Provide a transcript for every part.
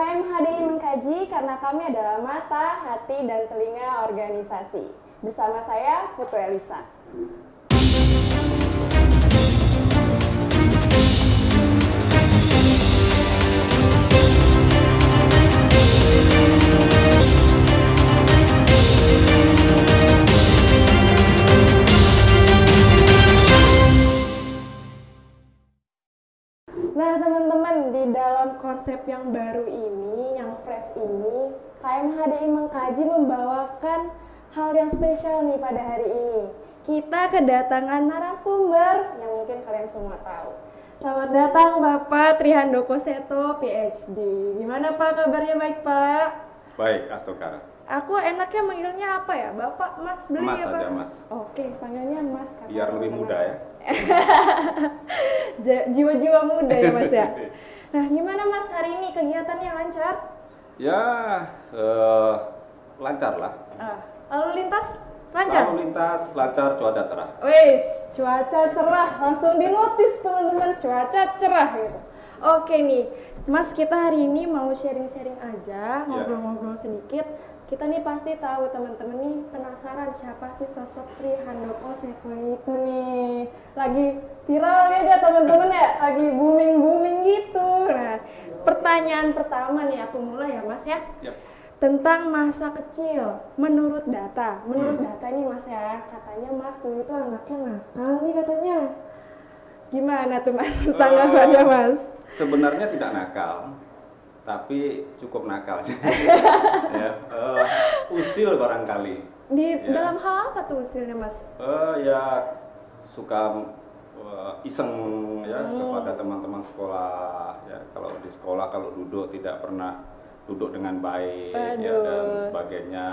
KMHDI mengkaji karena kami adalah mata, hati, dan telinga organisasi. Bersama saya, Putu Elisa. Nah teman-teman, di dalam konsep yang baru ini, yang fresh ini, KMHDI mengkaji membawakan hal yang spesial nih pada hari ini. Kita kedatangan narasumber yang mungkin kalian semua tahu. Selamat datang Bapak Trihandoko Seto, PhD. Gimana Pak kabarnya, baik Pak? Baik, Astokara. Aku enaknya manggilnya apa ya? Bapak, Mas, beli Mas ya Pak? aja, Mas. Oke, panggilnya Mas. Biar lebih muda ya. Jiwa-jiwa muda ya Mas ya. Nah gimana Mas hari ini kegiatannya lancar? Ya, lancar lah. Lalu lintas lancar? Lalu lintas lancar, cuaca cerah. Wes, cuaca cerah, langsung di notice teman-teman, cuaca cerah gitu. Oke nih, Mas kita hari ini mau sharing-sharing aja, ngobrol-ngobrol sedikit. Kita nih pasti tahu teman-teman nih penasaran siapa sih sosok Trihandoko Seto itu nih. Lagi viral ya teman-teman ya, lagi booming gitu. Nah, pertanyaan pertama nih aku mulai ya Mas ya. Yep. Tentang masa kecil, menurut data ini Mas ya, katanya Mas dulu itu anaknya nakal nih katanya. Gimana tuh Mas tanggapannya Mas? Sebenarnya tidak nakal, tapi cukup nakal sih. Ya, usil barangkali. Di dalam hal apa tuh usilnya Mas? Ya suka iseng ya kepada teman-teman sekolah. Ya, kalau di sekolah kalau duduk tidak pernah duduk dengan baik ya, dan sebagainya.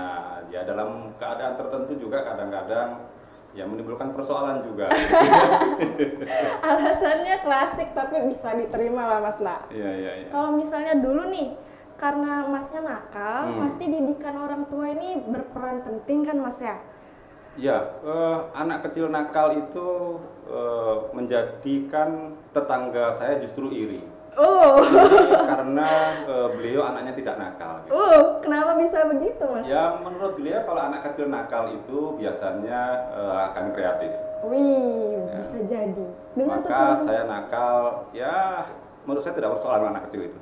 Ya dalam keadaan tertentu juga kadang-kadang ya menimbulkan persoalan juga. Alasannya klasik tapi bisa diterima lah Mas lah. Iya. Kalau misalnya dulu nih, karena Masnya nakal, pasti didikan orang tua ini berperan penting kan Mas ya? Ya, anak kecil nakal itu menjadikan tetangga saya justru iri. Karena beliau anaknya tidak nakal. Gitu. Kenapa bisa begitu Mas? Ya menurut beliau kalau anak kecil nakal itu biasanya akan kreatif. Wih, ya. Bisa jadi. Maka saya nakal, ya menurut saya tidak bersoal anak kecil itu.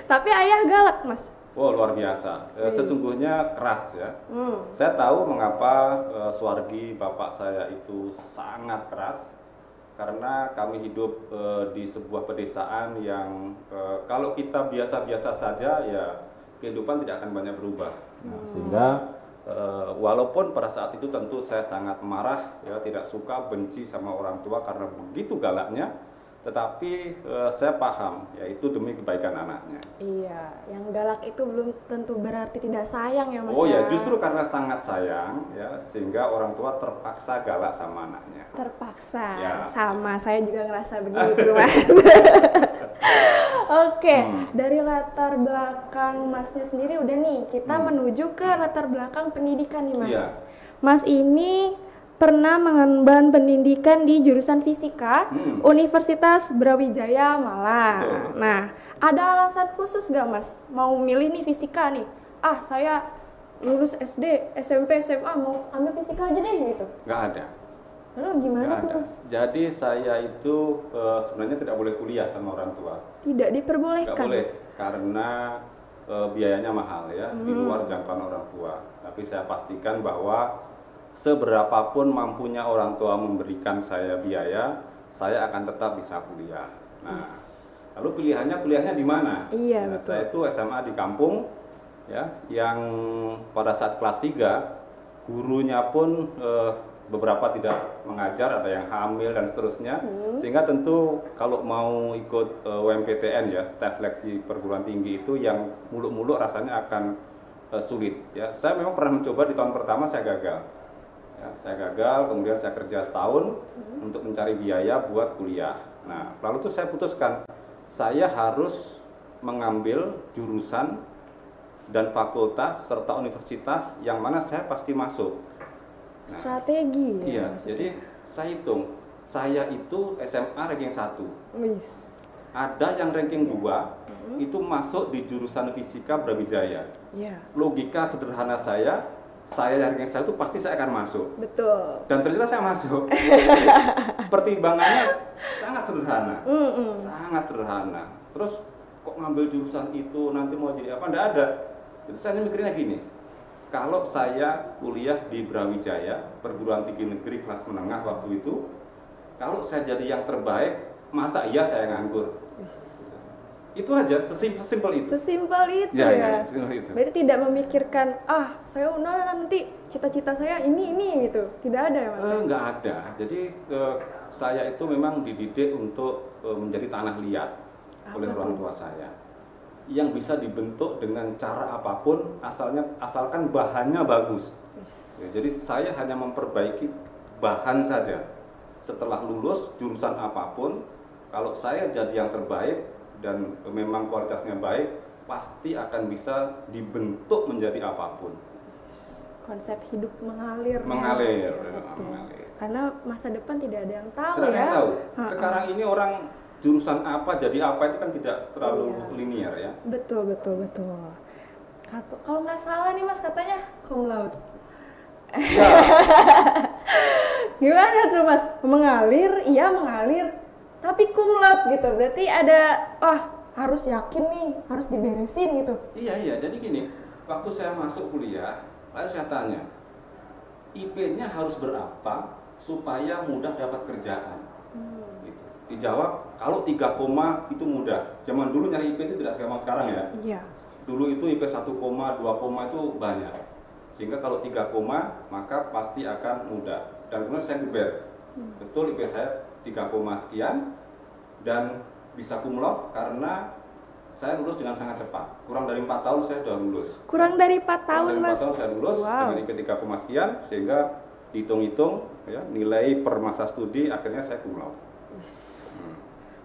Tapi ayah galak Mas? Oh luar biasa, sesungguhnya keras ya. Saya tahu mengapa Suwargi bapak saya itu sangat keras. Karena kami hidup di sebuah pedesaan yang kalau kita biasa-biasa saja ya kehidupan tidak akan banyak berubah. Nah, sehingga walaupun pada saat itu tentu saya sangat marah ya, tidak suka, benci sama orang tua karena begitu galaknya, tetapi saya paham ya itu demi kebaikan anaknya. Iya, yang galak itu belum tentu berarti tidak sayang ya Mas. Oh ya, justru karena sangat sayang ya sehingga orang tua terpaksa galak sama anaknya. Terpaksa, ya. Sama saya juga ngerasa begitu Mas. Oke, dari latar belakang Masnya sendiri udah nih, kita menuju ke latar belakang pendidikan nih Mas. Iya. Mas ini pernah mengemban pendidikan di jurusan fisika Universitas Brawijaya Malang. Betul. Nah, ada alasan khusus gak Mas mau milih nih fisika nih? Saya lulus SD, SMP, SMA mau ambil fisika aja deh gitu. Nggak ada. Lalu gimana tuh Mas? Jadi saya itu sebenarnya tidak boleh kuliah sama orang tua. Tidak diperbolehkan? Nggak boleh, karena biayanya mahal ya, di luar jangkauan orang tua. Tapi saya pastikan bahwa seberapapun mampunya orang tua memberikan saya biaya, saya akan tetap bisa kuliah. Nah, lalu kuliahnya di mana? Iya, betul. Saya itu SMA di kampung, ya, yang pada saat kelas 3 gurunya pun beberapa tidak mengajar, ada yang hamil dan seterusnya, sehingga tentu kalau mau ikut UMPTN ya, tes seleksi perguruan tinggi itu yang muluk-muluk rasanya akan sulit. Ya, saya memang pernah mencoba di tahun pertama saya gagal. Ya, saya gagal, kemudian saya kerja setahun untuk mencari biaya buat kuliah. Nah, lalu tuh saya putuskan, saya harus mengambil jurusan dan fakultas serta universitas yang mana saya pasti masuk. Nah, strategi ya? Iya, jadi saya hitung, saya itu SMA ranking 1. Ada yang ranking 2 itu masuk di jurusan fisika Brawijaya. Logika sederhana saya yang ranking saya itu pasti saya akan masuk. Betul. Dan ternyata saya masuk. Pertimbangannya sangat sederhana. Sangat sederhana. Terus kok ngambil jurusan itu nanti mau jadi apa? Nggak ada. Itu saya mikirnya gini. Kalau saya kuliah di Brawijaya, perguruan tinggi negeri kelas menengah waktu itu, kalau saya jadi yang terbaik, masa iya saya nganggur? Itu aja, sesimpel itu. Sesimpel itu ya. Sesimpel itu. Berarti tidak memikirkan, saya nanti cita-cita saya ini gitu. Tidak ada ya Mas? Nggak ada. Jadi saya itu memang dididik untuk menjadi tanah liat oleh orang tua saya. Yang bisa dibentuk dengan cara apapun, asalkan bahannya bagus. Ya, jadi saya hanya memperbaiki bahan saja. Setelah lulus jurusan apapun, kalau saya jadi yang terbaik dan memang kualitasnya baik, pasti akan bisa dibentuk menjadi apapun. Konsep hidup mengalir. Mengalir. Karena masa depan tidak ada yang tahu tidak ya. Tahu. Sekarang ini orang jurusan apa jadi apa itu kan tidak terlalu linear ya. Betul. Kalau nggak salah nih Mas katanya cum laude. Ya. Gimana tuh Mas? Mengalir, tapi cum laude gitu. Berarti ada, harus yakin nih, harus diberesin gitu. Iya. Jadi gini, waktu saya masuk kuliah, lalu saya tanya, IP-nya harus berapa supaya mudah dapat kerjaan? Gitu. Dijawab, kalau 3 koma itu mudah. Zaman dulu nyari IP itu tidak segampang sekarang ya. Iya. Dulu itu IP 1 koma, 2 koma itu banyak. Sehingga kalau 3 koma, maka pasti akan mudah. Dan kemudian saya geber. Betul IP saya 3 koma sekian dan bisa cum laude karena saya lulus dengan sangat cepat. Kurang dari 4 tahun saya sudah lulus. Kurang dari 4 tahun Mas. 4 tahun saya lulus dengan IP 3 koma sekian, sehingga dihitung-hitung ya, nilai per masa studi akhirnya saya cum laude.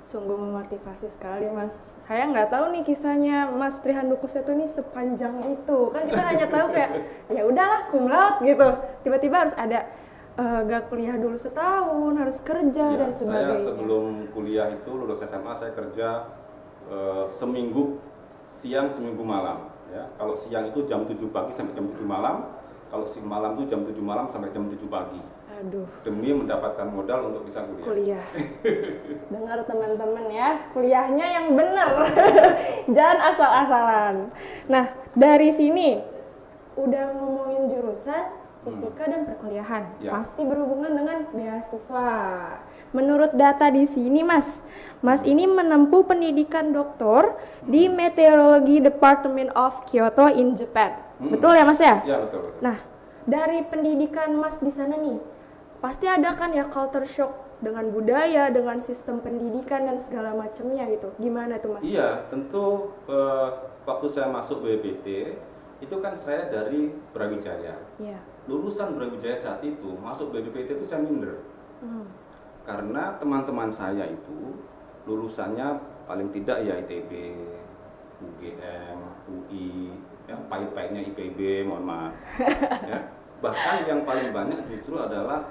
Sungguh memotivasi sekali Mas. Saya nggak tahu nih kisahnya Mas Trihandoko Setu ini sepanjang itu. Kan kita hanya tahu kayak ya udahlah cum laude gitu. Tiba-tiba harus ada gak kuliah dulu setahun, harus kerja dan sebagainya. Saya sebelum kuliah itu lulus SMA saya kerja seminggu siang seminggu malam ya. Kalau siang itu jam 7 pagi sampai jam 7 malam, kalau malam itu jam 7 malam sampai jam 7 pagi. Aduh. Demi mendapatkan modal untuk bisa kuliah. Dengar teman-teman ya, kuliahnya yang benar. Jangan asal-asalan. Nah, dari sini udah ngomongin jurusan fisika dan perkuliahan, pasti berhubungan dengan beasiswa. Menurut data di sini Mas ini menempuh pendidikan doktor di Meteorology Department of Kyoto in Japan. Betul ya Mas ya? Ya betul. Nah, dari pendidikan Mas di sana nih, pasti ada kan ya culture shock dengan budaya, dengan sistem pendidikan dan segala macamnya gitu. Gimana tuh Mas? Iya, tentu waktu saya masuk BPT itu kan saya dari Brawijaya. Iya. Lulusan Brawijaya saat itu masuk BPT itu saya minder. Karena teman-teman saya itu lulusannya paling tidak ya ITB, UGM, UI, ya pahit-pahitnya IPB, mohon maaf. Ya. Bahkan yang paling banyak justru adalah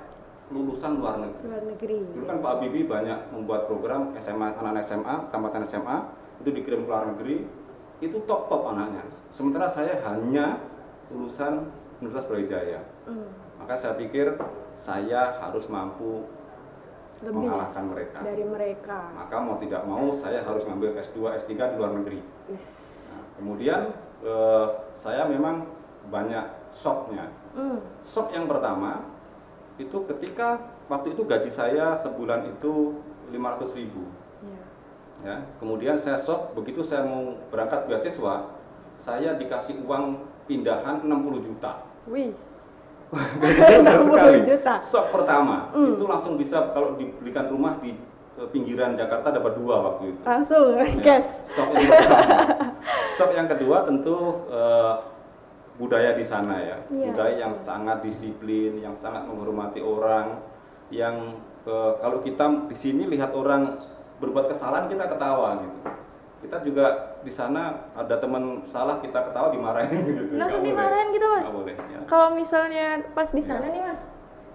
lulusan luar negeri. Dulu kan Pak Habibie banyak membuat program SMA, anak-anak SMA, tamatan SMA itu dikirim ke luar negeri, itu top anaknya. Sementara saya hanya lulusan Universitas Brawijaya. Maka saya pikir saya harus mampu lebih mengalahkan mereka. Dari mereka. Maka mau tidak mau saya harus ngambil S2, S3 di luar negeri. Nah, kemudian saya memang banyak shocknya. Shock yang pertama itu ketika waktu itu gaji saya sebulan itu 500.000. Ya, kemudian saya shock begitu saya mau berangkat beasiswa, saya dikasih uang pindahan 60 juta. Wih. 60 juta. Shock pertama itu langsung bisa kalau dibelikan rumah di pinggiran Jakarta dapat 2 waktu itu. Langsung cash. Shock yang kedua tentu budaya di sana ya. Budaya yang sangat disiplin, yang sangat menghormati orang, yang kalau kita di sini lihat orang berbuat kesalahan kita ketawa gitu. Kita juga di sana ada teman salah kita ketawa dimarahin gitu. Langsung dimarahin gitu Mas? Nggak boleh, ya. Kalau misalnya pas di sana nih Mas,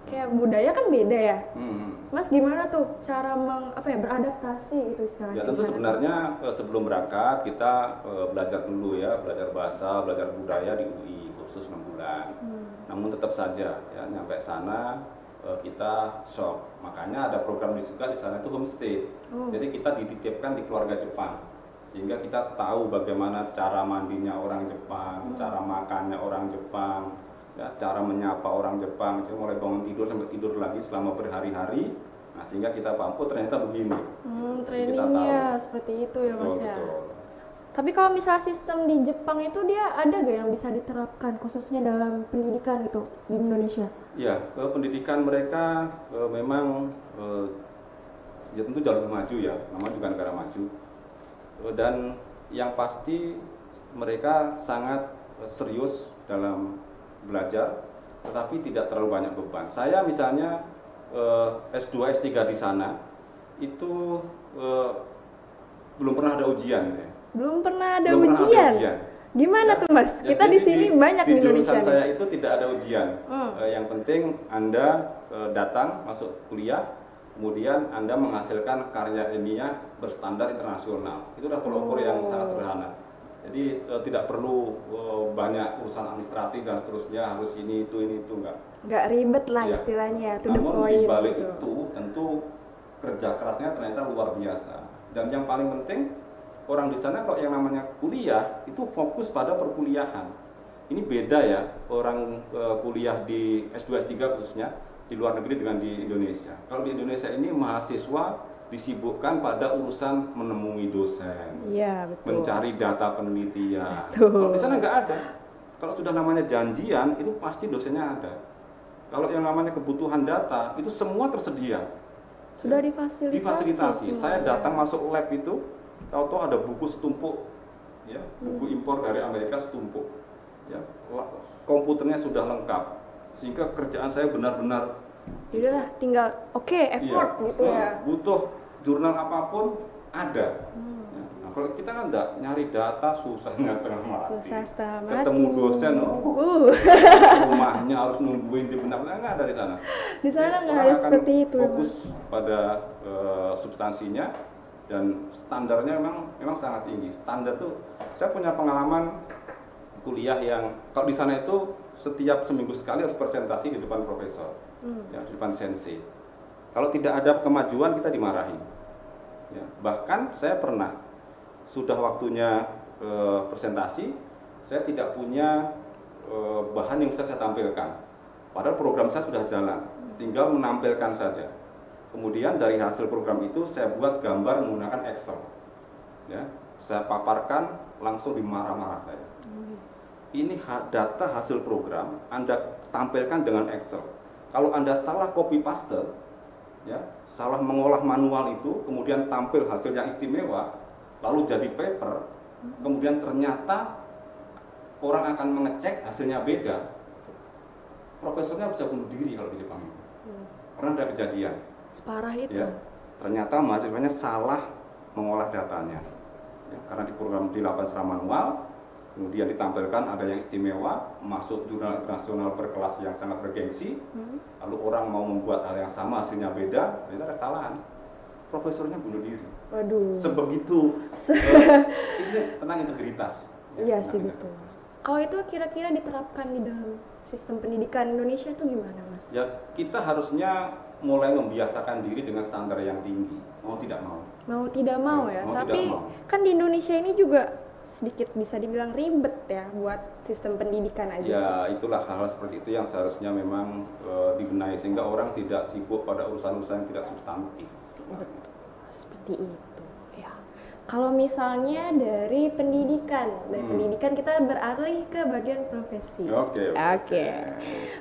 kayak budaya kan beda ya. Hmm. Mas gimana tuh cara beradaptasi gitu istilahnya? Ya tentu sebenarnya sebelum berangkat kita belajar dulu ya, belajar bahasa, belajar budaya di UI kursus 6 bulan. Namun tetap saja ya nyampe sana kita shock. Makanya ada program juga di sana itu homestay. Jadi kita dititipkan di keluarga Jepang. Sehingga kita tahu bagaimana cara mandinya orang Jepang, cara makannya orang Jepang, ya, cara menyapa orang Jepang, jadi mulai bangun tidur sampai tidur lagi selama berhari-hari. Nah, sehingga kita paham, oh ternyata begini. Trainingnya seperti itu ya Mas ya. Betul. Tapi kalau misalnya sistem di Jepang itu dia ada gak yang bisa diterapkan khususnya dalam pendidikan itu di Indonesia? Ya, pendidikan mereka memang ya tentu jauh lebih maju ya, namanya juga negara maju. Dan yang pasti mereka sangat serius dalam belajar, tetapi tidak terlalu banyak beban. Saya misalnya S2, S3 di sana itu belum pernah ada ujian. Ya. Belum pernah ada Belum pernah ujian. ada ujian. Gimana tuh Mas? Ya, Kita di sini banyak di Indonesia. Jurusan saya itu tidak ada ujian. Yang penting Anda datang masuk kuliah, kemudian Anda menghasilkan karya ilmiah berstandar internasional. Itu adalah tolok ukur yang sangat sederhana. Jadi tidak perlu banyak urusan administratif dan seterusnya, harus ini itu enggak. Nggak ribet lah Ya. istilahnya, to the Namun point. di balik gitu. itu tentu kerja kerasnya ternyata luar biasa. Dan yang paling penting orang di sana kalau yang namanya kuliah itu fokus pada perkuliahan. Ini beda ya orang kuliah di S2 S3 khususnya di luar negeri dengan di Indonesia. Kalau di Indonesia ini mahasiswa disibukkan pada urusan menemui dosen, Iya, betul. mencari data penelitian. Betul. Kalau di sana nggak ada. Kalau sudah namanya janjian itu pasti dosennya ada. Kalau yang namanya kebutuhan data itu semua tersedia. Sudah difasilitasi. Saya semuanya. datang masuk lab itu, tahu-tahu ada buku setumpuk, ya, buku impor dari Amerika setumpuk, ya, komputernya sudah lengkap, sehingga kerjaan saya benar-benar. Yaudahlah, tinggal effort Iya, gitu ya. butuh jurnal apapun ada. Ya, nah, kalau kita kan enggak nyari data susahnya setengah mati. Susah setengah mati. Ketemu dosen, rumahnya harus nungguin di benar-benar nggak ada di sana. Di sana nggak Orang ada akan seperti itu, fokus pada substansinya dan standarnya memang sangat tinggi. Standar tuh saya punya pengalaman kuliah yang kalau di sana itu setiap seminggu sekali harus presentasi di depan profesor, ya, di depan sensei. Kalau tidak ada kemajuan kita dimarahi. Ya, bahkan saya pernah sudah waktunya presentasi, saya tidak punya bahan yang bisa saya tampilkan. Padahal program saya sudah jalan, tinggal menampilkan saja. Kemudian dari hasil program itu saya buat gambar menggunakan Excel. Ya, saya paparkan, langsung dimarah-marah saya. Ini data hasil program Anda tampilkan dengan Excel. Kalau Anda salah copy paste, ya, salah mengolah manual itu, kemudian tampil hasil yang istimewa, lalu jadi paper, kemudian ternyata orang akan mengecek hasilnya beda, profesornya bisa bunuh diri kalau di Jepang itu. Pernah ada kejadian. Separah itu. Ya, ternyata mahasiswanya salah mengolah datanya, ya, karena di program dilakukan secara manual, kemudian ditampilkan ada yang istimewa, masuk jurnal internasional berkelas yang sangat bergengsi, lalu orang mau membuat hal yang sama hasilnya beda, ternyata ada kesalahan. Profesornya bunuh diri. Waduh. Sebegitu ini tentang integritas. Iya sih betul. Kalau itu kira-kira diterapkan di dalam sistem pendidikan Indonesia itu gimana Mas? Ya kita harusnya mulai membiasakan diri dengan standar yang tinggi, mau tidak mau. Mau tidak mau ya, Mau tapi tidak mau. kan di Indonesia ini juga sedikit bisa dibilang ribet ya buat sistem pendidikan aja. Ya itulah hal-hal seperti itu yang seharusnya memang dibenahi sehingga orang tidak sibuk pada urusan-urusan yang tidak substantif. Betul, seperti itu ya. Kalau misalnya dari pendidikan, kita beralih ke bagian profesi. Oke.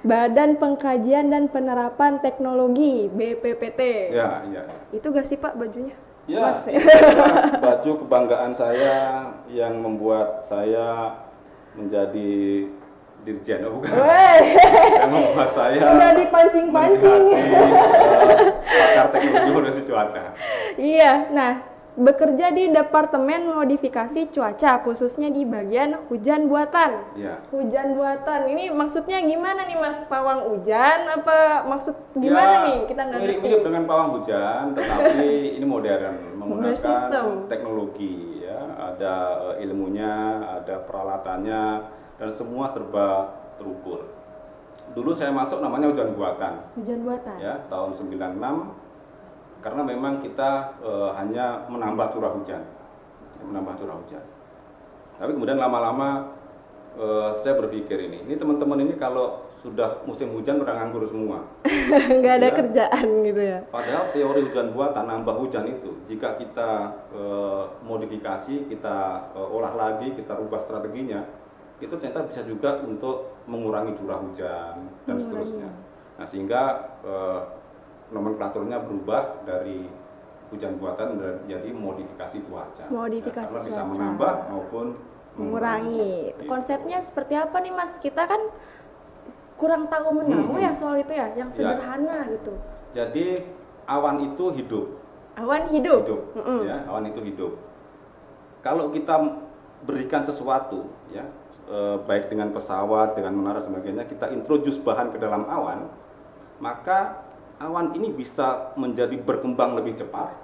Badan Pengkajian dan Penerapan Teknologi (BPPT). Ya. Itu gak sih Pak bajunya? Ya, Mas. baju kebanggaan saya yang membuat saya menjadi dirjen, bukan? Yang membuat saya udah dipancing-pancing. pakar teknologi informasi cuaca. Iya, nah bekerja di Departemen Modifikasi Cuaca, khususnya di bagian hujan buatan. Ya. Hujan buatan, ini maksudnya gimana nih Mas? Pawang hujan apa maksud gimana nih? Kita nggak ngerti. Mirip dengan pawang hujan, tetapi ini modern, menggunakan Bersistem. teknologi. Ya, ada ilmunya, ada peralatannya, dan semua serba terukur. Dulu saya masuk namanya hujan buatan. Hujan buatan. Ya, tahun 96. Karena memang kita hanya menambah curah hujan, Tapi kemudian lama-lama saya berpikir ini teman-teman ini kalau sudah musim hujan udah nganggur semua. Nggak ada kerjaan gitu ya. Padahal teori hujan buatan, nambah hujan itu, jika kita modifikasi, kita olah lagi, kita rubah strateginya, itu ternyata bisa juga untuk mengurangi curah hujan dan seterusnya. Nah, sehingga nomenklaturnya berubah dari hujan buatan menjadi modifikasi cuaca. Modifikasi karena bisa cuaca. menambah maupun Mengurangi. Gitu. Konsepnya seperti apa nih Mas? Kita kan kurang tahu menahu ya soal itu ya, yang sederhana gitu. Jadi awan itu hidup. Awan hidup. Ya, awan itu hidup. Kalau kita berikan sesuatu, ya, baik dengan pesawat, dengan menara sebagainya, kita introduce bahan ke dalam awan, maka awan ini bisa menjadi berkembang lebih cepat.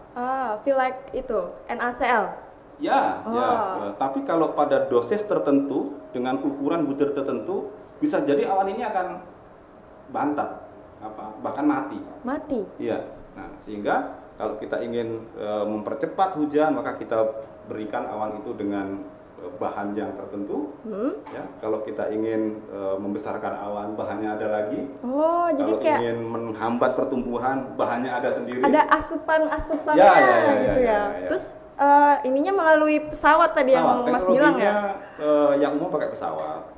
Feel like itu NaCl. Ya. Tapi kalau pada dosis tertentu dengan ukuran butir tertentu, bisa jadi awan ini akan bantat, bahkan mati. Mati. Iya. Nah, sehingga kalau kita ingin mempercepat hujan, maka kita berikan awan itu dengan bahan yang tertentu. Ya, kalau kita ingin membesarkan awan, bahannya ada lagi. Oh, jadi kalau kayak ingin menghambat pertumbuhan, bahannya ada sendiri. ada asupan-asupannya gitu ya. Terus ininya melalui pesawat tadi yang Mas bilang ya. Yang umum pakai pesawat.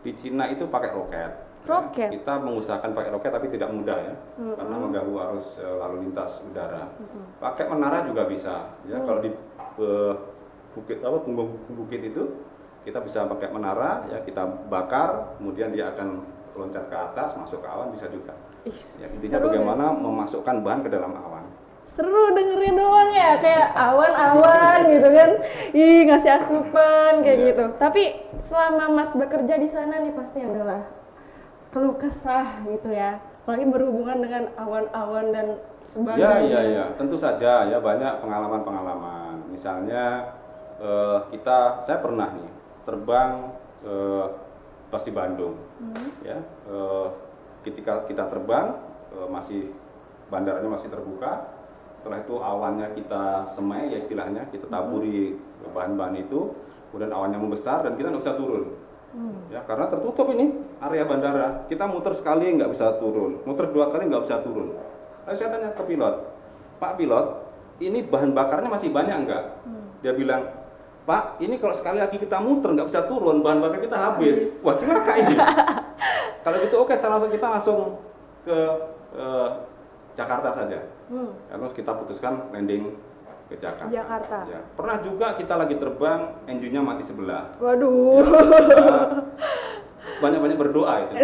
Di Cina itu pakai roket. Roket. Ya, kita mengusahakan pakai roket tapi tidak mudah ya, karena mengganggu arus lalu lintas udara. Pakai menara juga bisa. Ya, kalau di punggung bukit itu kita bisa pakai menara, ya kita bakar, kemudian dia akan loncat ke atas, masuk ke awan bisa juga. Ya, intinya bagaimana memasukkan bahan ke dalam awan. Seru dengerin doang ya, kayak awan-awan gitu kan. Ih, ngasih asupan kayak gitu. Tapi selama Mas bekerja di sana nih pasti adalah keluh kesah gitu ya. Apalagi berhubungan dengan awan-awan dan sebagainya. Ya, tentu saja ya, banyak pengalaman-pengalaman. Misalnya saya pernah nih terbang pas di Bandung. Ya, ketika kita terbang bandaranya masih terbuka. Setelah itu awannya kita semai, ya istilahnya kita taburi bahan-bahan itu, kemudian awannya membesar dan kita nggak bisa turun. Ya, karena tertutup ini area bandara. Kita muter sekali nggak bisa turun, muter 2 kali nggak bisa turun. Lalu saya tanya ke pilot, Pak pilot, ini bahan bakarnya masih banyak nggak? Dia bilang, Pak, ini kalau sekali lagi kita muter nggak bisa turun, bahan bakar kita habis. Wah, celaka ini. Kalau gitu oke, kita langsung ke Jakarta saja. Karena kita putuskan landing ke Jakarta. Ya. Pernah juga kita lagi terbang, engine-nya mati sebelah. Waduh. Ya, banyak-banyak berdoa itu.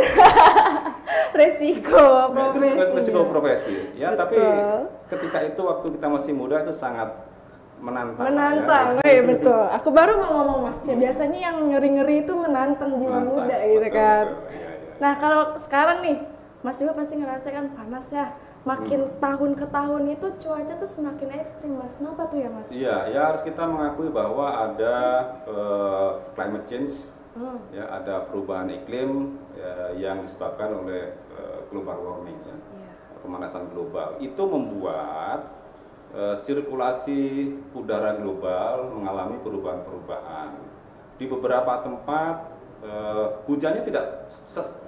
Resiko profesi. Resiko profesi. Ya, betul. Tapi ketika itu waktu kita masih muda itu sangat menantang. Ya. Betul. Aku baru mau ngomong Mas, ya, biasanya yang ngeri-ngeri itu menantang jiwa muda gitu kan. Betul. Ya. Nah, kalau sekarang nih, Mas juga pasti ngerasa kan panas ya. Makin tahun ke tahun itu cuaca tuh semakin ekstrim, Mas. Kenapa tuh ya, Mas? Iya, ya harus kita mengakui bahwa ada climate change, ya, ada perubahan iklim ya, yang disebabkan oleh global warming, ya, pemanasan global. Itu membuat sirkulasi udara global mengalami perubahan-perubahan. Di beberapa tempat hujannya tidak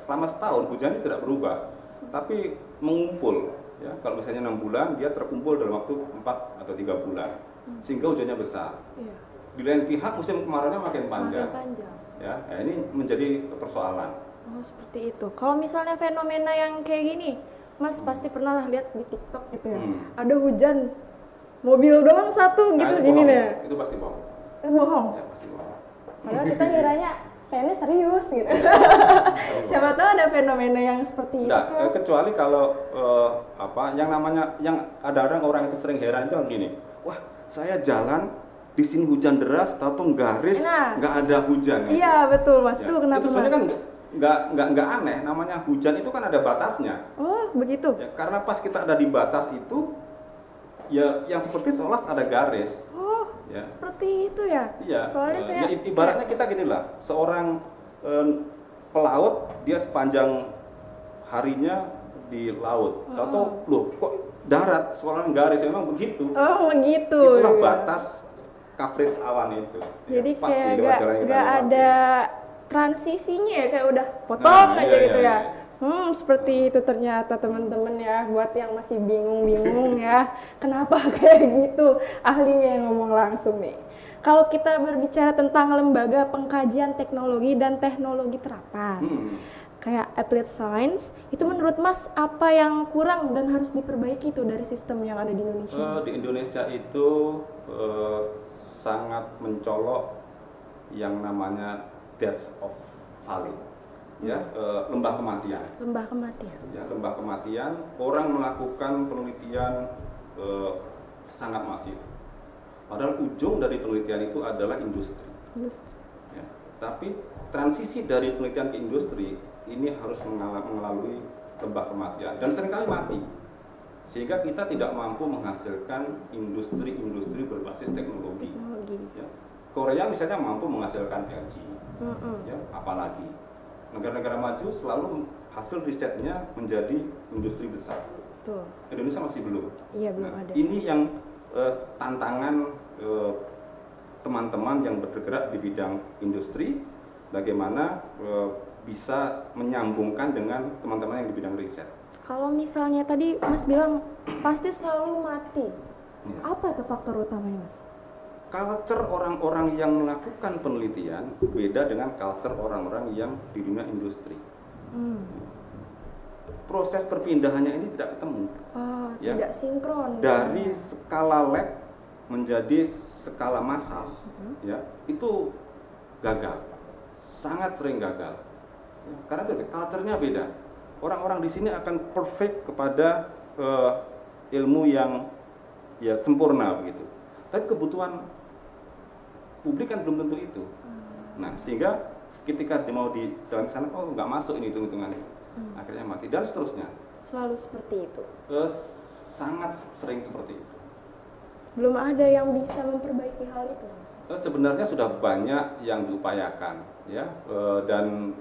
selama setahun hujannya tidak berubah, tapi mengumpul. Ya, kalau misalnya 6 bulan, dia terkumpul dalam waktu 4 atau 3 bulan, sehingga hujannya besar. Di lain pihak musim kemarauannya makin panjang. Ya, ini menjadi persoalan. Oh, seperti itu. Kalau misalnya fenomena yang kayak gini, Mas pasti pernah lah lihat di TikTok gitu ya. Ada hujan, mobil doang satu gitu gini deh. Itu pasti bohong. Itu bohong. Ya, pasti bohong. Padahal kita ngiranya pengennya serius gitu. Siapa tahu ada fenomena yang seperti itu kan. Kecuali kalau yang ada orang itu sering heran itu gini. Wah, saya jalan di sini hujan deras, tahu garis nggak ada hujan. Iya betul Mas, ya. Tuh kenapa itu sebenarnya Mas? Kan nggak aneh, namanya hujan itu kan ada batasnya. Oh begitu. Ya, karena pas kita ada di batas itu, ya yang seperti seolah ada garis. Oh ya. Seperti itu ya? Iya. Soalnya saya. Ya, ibaratnya kita gini lah, seorang pelaut dia sepanjang harinya di laut, atau loh kok darat seorang garis, memang begitu. Oh begitu. Itulah batas coverage awan itu. Jadi ya, kayak nggak ada transisinya ya, kayak udah potong aja gitu ya. Seperti itu ternyata teman-teman ya, buat yang masih bingung-bingung ya, kenapa kayak gitu, ahlinya yang ngomong langsung nih. Kalau kita berbicara tentang lembaga pengkajian teknologi dan teknologi terapan, kayak applied science, itu menurut Mas apa yang kurang dan harus diperbaiki tuh dari sistem yang ada di Indonesia? Di Indonesia itu sangat mencolok yang namanya death of valley, ya, lembah kematian. Lembah kematian. Ya, lembah kematian. Orang melakukan penelitian sangat masif. Padahal ujung dari penelitian itu adalah industri. Ya. Tapi transisi dari penelitian ke industri ini harus melalui lembah kematian dan seringkali mati, sehingga kita tidak mampu menghasilkan industri-industri berbasis teknologi. Ya. Korea misalnya mampu menghasilkan LG, ya, apalagi negara-negara maju selalu hasil risetnya menjadi industri besar. Betul. Indonesia masih belum. Iya, belum ada. Ini yang tantangan teman-teman yang bergerak di bidang industri, bagaimana bisa menyambungkan dengan teman-teman yang di bidang riset. Kalau misalnya tadi Mas bilang pasti selalu mati, Ya. apa tuh faktor utamanya Mas? Culture orang-orang yang melakukan penelitian beda dengan culture orang-orang yang di dunia industri. Proses perpindahannya ini tidak ketemu. Ya. Tidak sinkron. Dari skala lab menjadi skala massal, ya, itu gagal, sangat sering gagal. Ya, karena itu culture-nya beda. Orang-orang di sini akan perfect kepada ilmu yang ya sempurna begitu. Tapi kebutuhan publik kan belum tentu itu. Nah, sehingga ketika mau di jalan sana, oh nggak masuk ini hitung-hitungannya, akhirnya mati dan seterusnya. Selalu seperti itu. Sangat sering seperti itu. Belum ada yang bisa memperbaiki hal itu, Mas. Sebenarnya sudah banyak yang diupayakan, ya, dan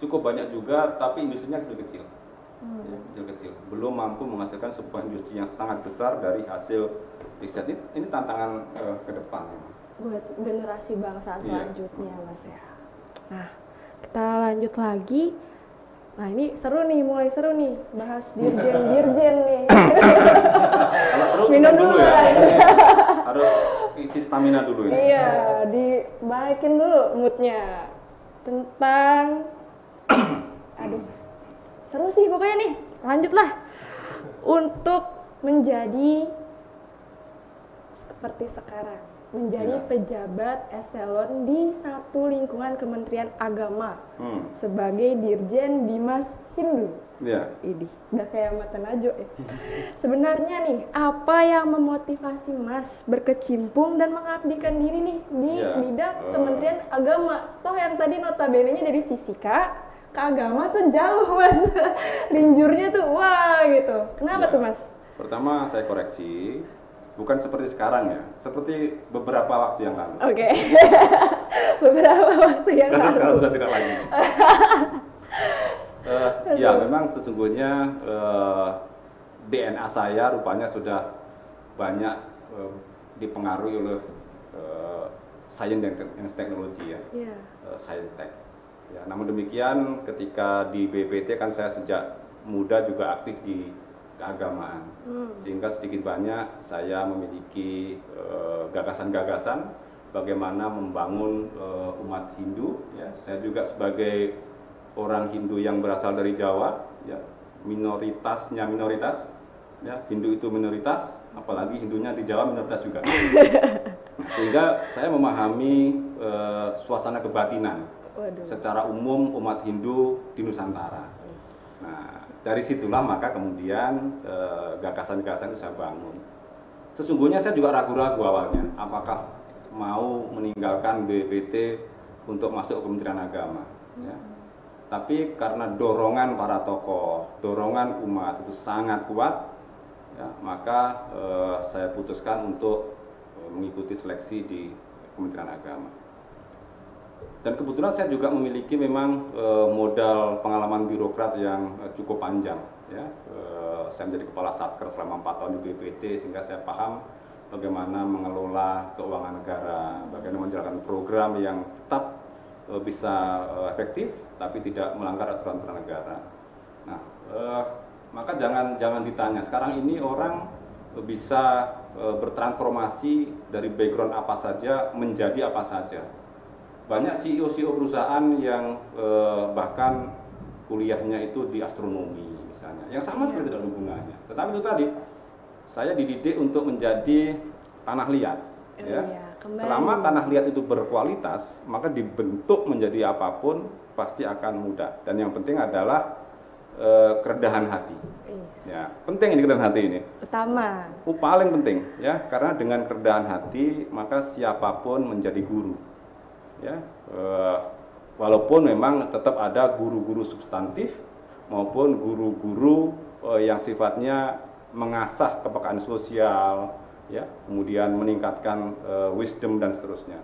cukup banyak juga, tapi industrinya kecil-kecil, ya, kecil-kecil, belum mampu menghasilkan sebuah industri yang sangat besar dari hasil riset. Ini tantangan ke depan. Buat generasi bangsa selanjutnya, Mas ya. Nah, kita lanjut lagi. Nah, ini seru nih, mulai seru nih, bahas dirjen nih. Kalau seru minum dulu ya. Harus isi stamina dulu ini. Iya, dibaikin dulu moodnya tentang aduh, seru sih pokoknya nih. Lanjutlah. Untuk menjadi seperti sekarang, menjadi pejabat eselon di satu lingkungan Kementerian Agama sebagai Dirjen Bimas Hindu. Ya. Ini udah kayak mata najo ya. Sebenarnya nih, apa yang memotivasi Mas berkecimpung dan mengabdikan diri nih di bidang Kementerian Agama? Toh yang tadi notabene-nya dari fisika ke agama tuh jauh Mas. Linjurnya tuh wah gitu. Kenapa tuh Mas? Pertama saya koreksi, bukan seperti sekarang ya, seperti beberapa waktu yang lalu. Oke. Beberapa waktu yang Karena lalu. sekarang sudah tidak lagi. Ya memang sesungguhnya DNA saya rupanya sudah banyak dipengaruhi oleh sains dan teknologi ya, saintek. Ya, namun demikian ketika di BPT kan saya sejak muda juga aktif di keagamaan, sehingga sedikit banyak saya memiliki gagasan-gagasan bagaimana membangun umat Hindu. Ya, saya juga sebagai orang Hindu yang berasal dari Jawa, ya, minoritasnya minoritas, ya, Hindu itu minoritas, apalagi Hindunya di Jawa minoritas juga. Nah, sehingga saya memahami suasana kebatinan secara umum umat Hindu di Nusantara. Nah, dari situlah maka kemudian gagasan-gagasan itu saya bangun. sesungguhnya saya juga ragu-ragu awalnya, apakah mau meninggalkan BPT untuk masuk ke Kementerian Agama. Ya. Tapi karena dorongan para tokoh, dorongan umat itu sangat kuat, ya, maka saya putuskan untuk mengikuti seleksi di Kementerian Agama. Dan kebetulan saya juga memiliki memang modal pengalaman birokrat yang cukup panjang. Ya. Saya menjadi kepala Satker selama 4 tahun di BPT, sehingga saya paham bagaimana mengelola keuangan negara, bagaimana menjalankan program yang tetap bisa efektif, tapi tidak melanggar aturan-aturan negara. Nah, maka jangan ditanya. Sekarang ini orang bisa bertransformasi dari background apa saja menjadi apa saja. Banyak CEO perusahaan yang bahkan kuliahnya itu di astronomi misalnya, yang sama sekali tidak ada hubungannya. Tetapi itu tadi, saya dididik untuk menjadi tanah liat. Ya. Selama tanah liat itu berkualitas, maka dibentuk menjadi apapun pasti akan mudah. Dan yang penting adalah kerendahan hati. Ya, penting ini kerendahan hati ini. Utama. Paling penting ya, karena dengan kerendahan hati maka siapapun menjadi guru. Ya, walaupun memang tetap ada guru-guru substantif maupun guru-guru yang sifatnya mengasah kepekaan sosial, ya, kemudian meningkatkan wisdom dan seterusnya.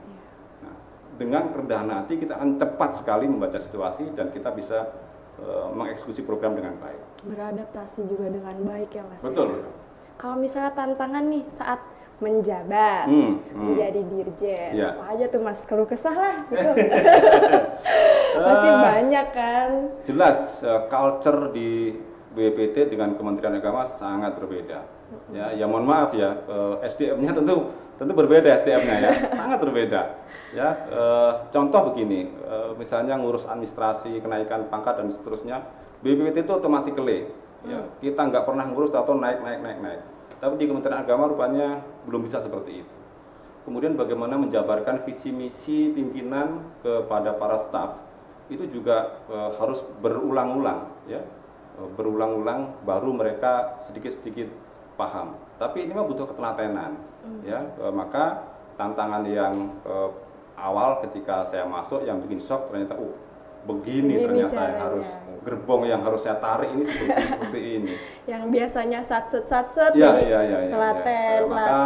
Nah, dengan kerendahan hati kita akan cepat sekali membaca situasi dan kita bisa mengeksekusi program dengan baik. Beradaptasi juga dengan baik ya Mas. Betul. Ya? Kalau misalnya tantangan nih saat menjabat, menjadi dirjen, apa aja tuh Mas, keluh kesah lah gitu. Pasti banyak kan. Jelas, culture di BPT dengan Kementerian Agama sangat berbeda. Ya mohon maaf ya, SDM-nya tentu berbeda, SDM-nya ya, sangat berbeda. Ya, contoh begini, misalnya ngurus administrasi, kenaikan pangkat dan seterusnya, BPT itu automatically, ya, kita nggak pernah ngurus atau naik. Tapi di Kementerian Agama rupanya belum bisa seperti itu. Kemudian bagaimana menjabarkan visi misi pimpinan kepada para staf, itu juga harus berulang-ulang, ya, berulang-ulang baru mereka sedikit-sedikit paham. Tapi ini mah butuh ketelatenan, ya. Maka tantangan yang awal ketika saya masuk yang bikin shock ternyata, begini ternyata caranya. Yang harus gerbong yang harus saya tarik ini seperti ini. Yang biasanya satset ya, telaten. Maka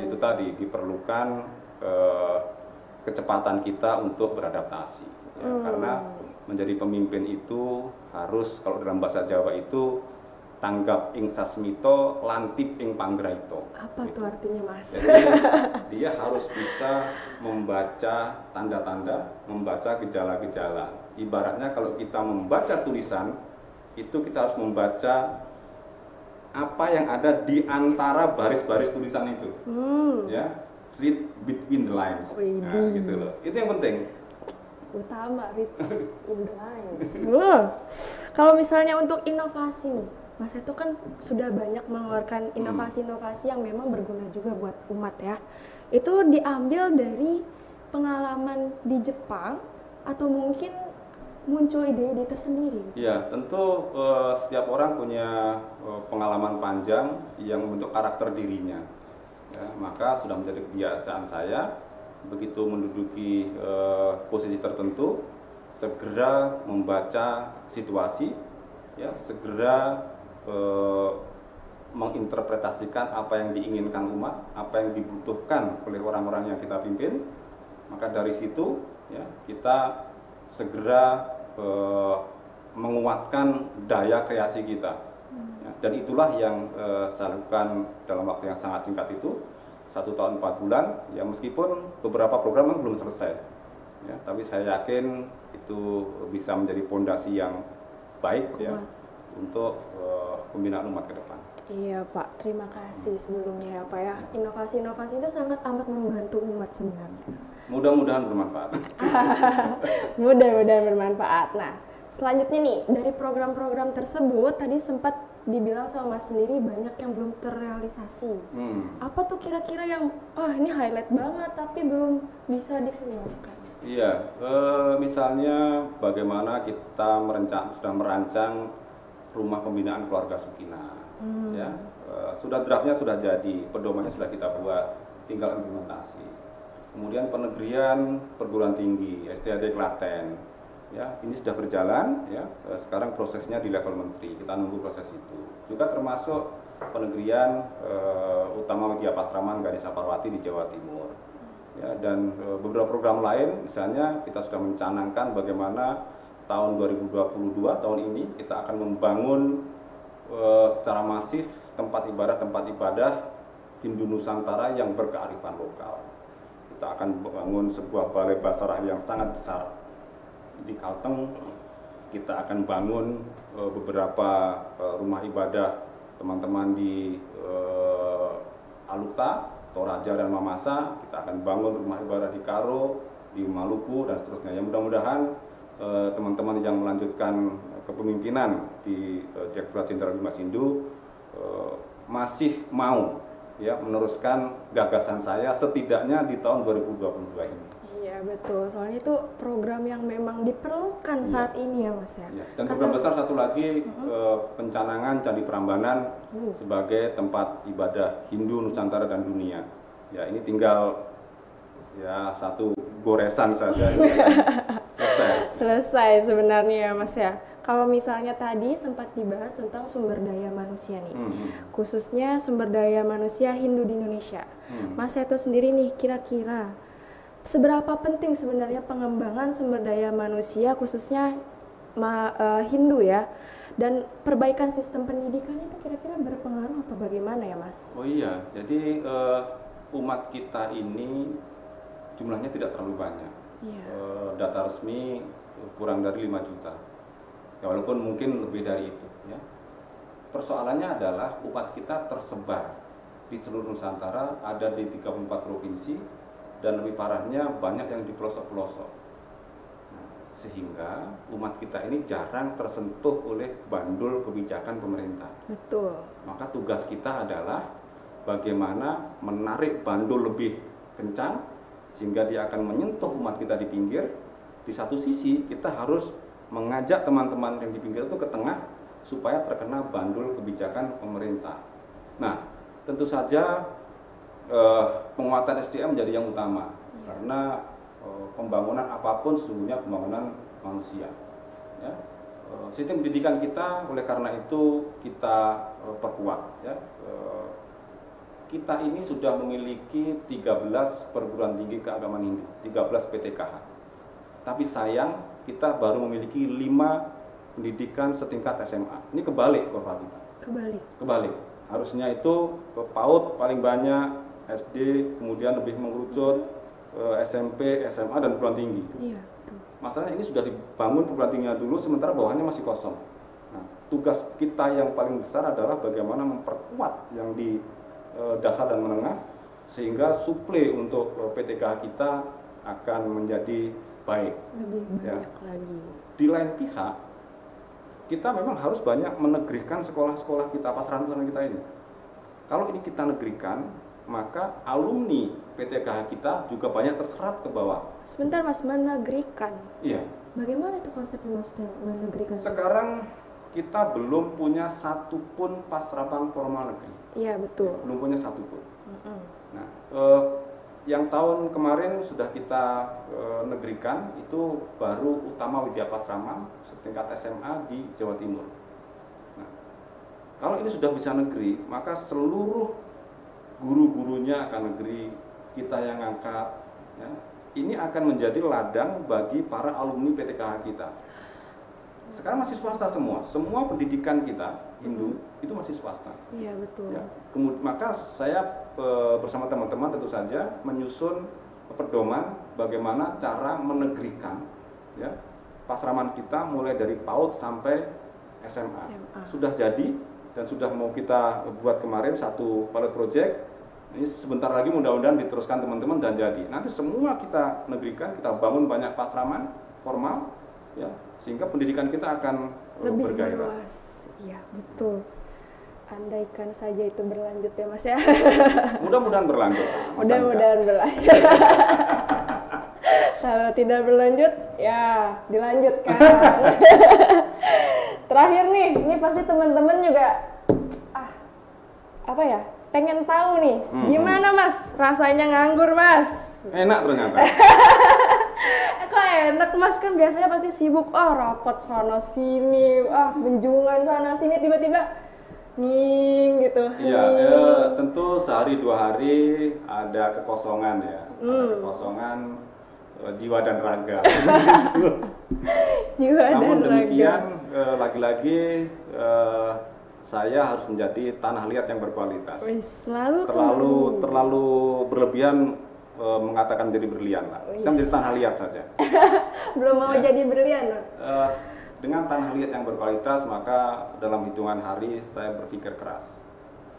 itu tadi diperlukan kecepatan kita untuk beradaptasi. Ya, karena menjadi pemimpin itu harus, kalau dalam bahasa Jawa itu, tanggap ing sasmito, lantip ing panggraito. Apa gitu. Tuh artinya Mas? Jadi dia harus bisa membaca tanda-tanda, membaca gejala-gejala. Ibaratnya kalau kita membaca tulisan, itu kita harus membaca apa yang ada di antara baris-baris tulisan itu. Ya, read between the lines. Nah, gitu loh. Itu yang penting. Utama, read in the lines. Kalau misalnya untuk inovasi nih, Mas itu kan sudah banyak mengeluarkan inovasi-inovasi yang memang berguna juga buat umat ya. Itu diambil dari pengalaman di Jepang atau mungkin muncul ide-ide tersendiri? Ya, tentu setiap orang punya pengalaman panjang yang membentuk karakter dirinya. Ya, maka sudah menjadi kebiasaan saya begitu menduduki posisi tertentu segera membaca situasi, ya, segera menginterpretasikan apa yang diinginkan umat, apa yang dibutuhkan oleh orang-orang yang kita pimpin. Maka dari situ, ya, kita segera menguatkan daya kreasi kita. Ya, dan itulah yang saya lakukan dalam waktu yang sangat singkat itu, 1 tahun 4 bulan. Ya, meskipun beberapa program belum selesai, ya, tapi saya yakin itu bisa menjadi fondasi yang baik, ya, untuk pembinaan umat ke depan. Iya Pak, terima kasih sebelumnya ya Pak ya. Inovasi-inovasi itu sangat amat membantu umat sebenarnya. Mudah-mudahan bermanfaat. Mudah-mudahan bermanfaat. Nah, selanjutnya nih, dari program-program tersebut tadi sempat dibilang sama Mas sendiri banyak yang belum terrealisasi. Apa tuh kira-kira yang, ini highlight banget tapi belum bisa dikeluarkan? Iya, misalnya bagaimana kita sudah merancang rumah pembinaan keluarga Sukina, ya, sudah draftnya sudah jadi, pedomannya sudah kita buat, tinggal implementasi. Kemudian penegrian perguruan tinggi STAD Klaten, ya ini sudah berjalan, ya sekarang prosesnya di level menteri, kita nunggu proses itu. Juga termasuk penegrian utama Widya Pasraman Ganesha Parwati di Jawa Timur, ya dan beberapa program lain, misalnya kita sudah mencanangkan bagaimana tahun 2022 tahun ini kita akan membangun secara masif tempat ibadah Hindu Nusantara yang berkearifan lokal. Kita akan membangun sebuah balai basarah yang sangat besar di Kalteng. Kita akan bangun beberapa rumah ibadah teman-teman di Alukta, Toraja dan Mamasa. Kita akan bangun rumah ibadah di Karo, di Maluku dan seterusnya. Yang mudah-mudahan teman-teman yang melanjutkan kepemimpinan di Direktorat Jenderal Bimas Hindu masih mau ya meneruskan gagasan saya setidaknya di tahun 2022 ini. Iya betul, soalnya itu program yang memang diperlukan saat ini ya Mas ya. Dan program besar satu lagi pencanangan Candi Prambanan sebagai tempat ibadah Hindu Nusantara dan dunia. Ya ini tinggal ya satu goresan saja. Selesai sebenarnya ya Mas ya. Kalau misalnya tadi sempat dibahas tentang sumber daya manusia nih, khususnya sumber daya manusia Hindu di Indonesia. Mas Seto sendiri nih kira-kira seberapa penting sebenarnya pengembangan sumber daya manusia khususnya Hindu ya, dan perbaikan sistem pendidikan itu kira-kira berpengaruh apa bagaimana ya Mas? Oh iya, jadi umat kita ini jumlahnya tidak terlalu banyak. Data resmi kurang dari 5 juta. Ya, walaupun mungkin lebih dari itu ya. Persoalannya adalah umat kita tersebar di seluruh Nusantara, ada di 34 provinsi dan lebih parahnya banyak yang di pelosok-pelosok. Nah, sehingga umat kita ini jarang tersentuh oleh bandul kebijakan pemerintah. Betul. Maka tugas kita adalah bagaimana menarik bandul lebih kencang sehingga dia akan menyentuh umat kita di pinggir. Di satu sisi kita harus mengajak teman-teman yang di pinggir itu ke tengah supaya terkena bandul kebijakan pemerintah. Nah, tentu saja penguatan SDM menjadi yang utama karena pembangunan apapun sesungguhnya pembangunan manusia. Ya. Sistem pendidikan kita oleh karena itu kita perkuat. Ya. Kita ini sudah memiliki 13 perguruan tinggi keagamaan Hindu, 13 PTKH. Tapi sayang kita baru memiliki 5 pendidikan setingkat SMA. Ini kebalik kurva kita. Kebalik. Harusnya itu PAUD paling banyak, SD, kemudian lebih mengerucut, SMP, SMA dan perguruan tinggi. Iya. Masalahnya ini sudah dibangun perguruan tingginya dulu, sementara bawahnya masih kosong. Nah, tugas kita yang paling besar adalah bagaimana memperkuat yang di dasar dan menengah sehingga suplai untuk PTKH kita akan menjadi baik. Lebih banyak lagi. Di lain pihak, kita memang harus banyak menegrikan sekolah-sekolah kita, pesantren kita ini. Kalau ini kita negrikan, maka alumni PTKH kita juga banyak terserap ke bawah. Sebentar Mas, menegrikan. Iya. Bagaimana itu konsepnya Mas menegrikan? Sekarang kita belum punya satupun pasrapan formal negeri. Iya betul. Belum punya satupun. Nah, yang tahun kemarin sudah kita negerikan itu baru Utama Widya Pasraman setingkat SMA di Jawa Timur. Nah, kalau ini sudah bisa negeri, maka seluruh guru-gurunya akan negeri, kita yang angkat, ya, ini akan menjadi ladang bagi para alumni PTKH kita. Sekarang masih swasta semua pendidikan kita Hindu itu masih swasta. Iya betul. Ya, maka saya bersama teman-teman tentu saja menyusun pedoman bagaimana cara menegrikan ya pasraman kita mulai dari PAUD sampai SMA. Sudah jadi dan sudah mau kita buat kemarin satu pilot project. Ini sebentar lagi mudah-mudahan diteruskan teman-teman dan jadi. Nanti semua kita negerikan, kita bangun banyak pasraman formal ya, sehingga pendidikan kita akan lebih bergairah. luas. Iya, betul. Andaikan saja itu berlanjut ya Mas ya. Mudah-mudahan berlanjut. Mudah-mudahan berlanjut. Kalau tidak berlanjut, ya dilanjutkan. Terakhir nih, ini pasti teman-teman juga apa ya? Pengen tahu nih, gimana Mas rasanya nganggur Mas? Enak ternyata. Kok enak Mas, kan biasanya pasti sibuk, rapat sana sini, kunjungan sana sini, tiba-tiba gitu. Iya, tentu sehari 2 hari ada kekosongan ya, ada kekosongan jiwa dan raga. Jiwa dan Namun raga. demikian, lagi-lagi saya harus menjadi tanah liat yang berkualitas. Terlalu berlebihan mengatakan jadi berlian lah. Saya menjadi tanah liat saja. Belum mau jadi berlian. Dengan tanah liat yang berkualitas, maka dalam hitungan hari saya berpikir keras.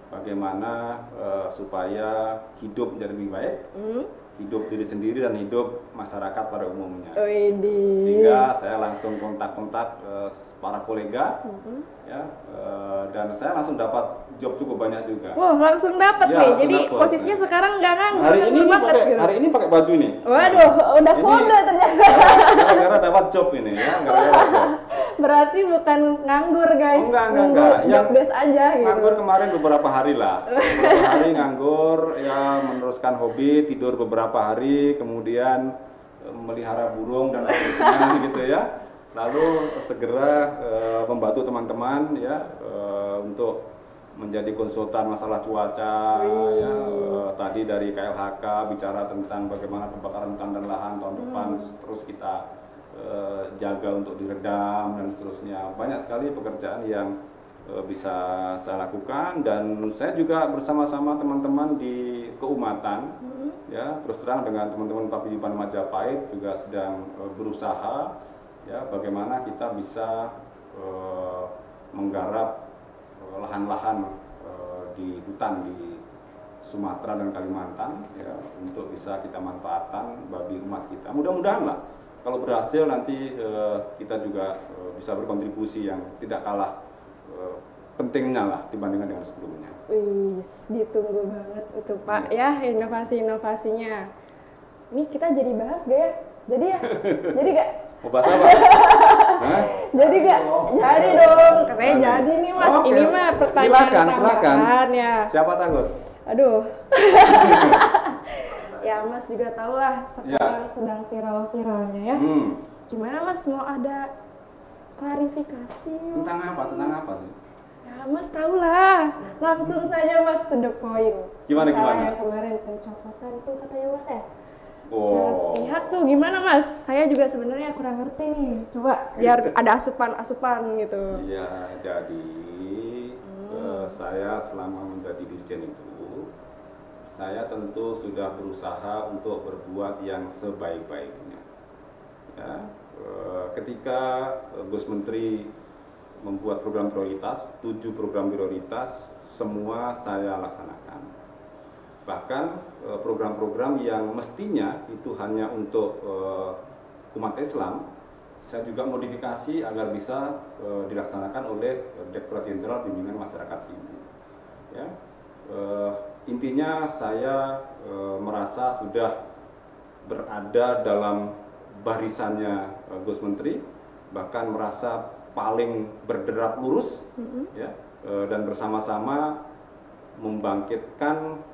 Bagaimana supaya hidup menjadi lebih baik, hidup diri sendiri dan hidup masyarakat pada umumnya. Sehingga saya langsung kontak-kontak para kolega, ya, dan saya langsung dapat job cukup banyak juga. Wah, langsung dapat Ya, nih. langsung Jadi dapet. posisinya sekarang nggak nganggur. Hari ini pakai baju ini. Waduh, udah kode ternyata. Gara-gara dapat job ini ya, gara-gara job. Berarti bukan nganggur guys. Oh, enggak. Job Yang desk aja gitu. Nganggur kemarin beberapa hari lah. Beberapa hari nganggur, ya meneruskan hobi, tidur beberapa hari, kemudian melihara burung dan lain-lain gitu ya. Lalu segera membantu teman-teman ya untuk menjadi konsultan masalah cuaca ya, tadi dari KLHK bicara tentang bagaimana kebakaran hutan dan lahan tahun depan terus kita jaga untuk diredam dan seterusnya. Banyak sekali pekerjaan yang bisa saya lakukan, dan saya juga bersama-sama teman-teman di keumatan ya, terus terang dengan teman-teman Paguyuban Majapahit juga sedang berusaha ya bagaimana kita bisa menggarap lahan-lahan di hutan di Sumatera dan Kalimantan ya, untuk bisa kita manfaatkan bagi umat kita. Mudah-mudahan lah kalau berhasil nanti kita juga bisa berkontribusi yang tidak kalah pentingnya lah dibandingkan dengan sebelumnya. Ditunggu banget itu Pak ya inovasi-inovasinya. Ini kita jadi bahas gak ya? Jadi gak? Mau bahas apa? Jadi gak? Jadi dong, katanya jadi nih Mas. Oke. Ini mah pertanyaan Silakan. ya. Siapa takut? Aduh. Ya Mas juga tahu lah sekarang sedang viral-viralnya ya. Gimana Mas, mau ada klarifikasi? Tentang apa sih? Ya Mas tahu lah. Langsung saja Mas to the point. Gimana? Yang kemarin pencopotan tuh katanya Mas ya. Secara sepihak tuh gimana Mas? Saya juga sebenarnya kurang ngerti nih. Coba biar ada asupan-asupan gitu. Iya, jadi saya selama menjadi dirjen itu, saya tentu sudah berusaha untuk berbuat yang sebaik-baiknya. Ya, ketika Gus Menteri membuat program prioritas, 7 program prioritas, semua saya laksanakan. Bahkan program-program yang mestinya itu hanya untuk umat Islam, saya juga modifikasi agar bisa dilaksanakan oleh Direktorat Jenderal Bimbingan Masyarakat Hindu. Ya, intinya saya merasa sudah berada dalam barisannya Gus Menteri, bahkan merasa paling berderap lurus, ya, dan bersama-sama membangkitkan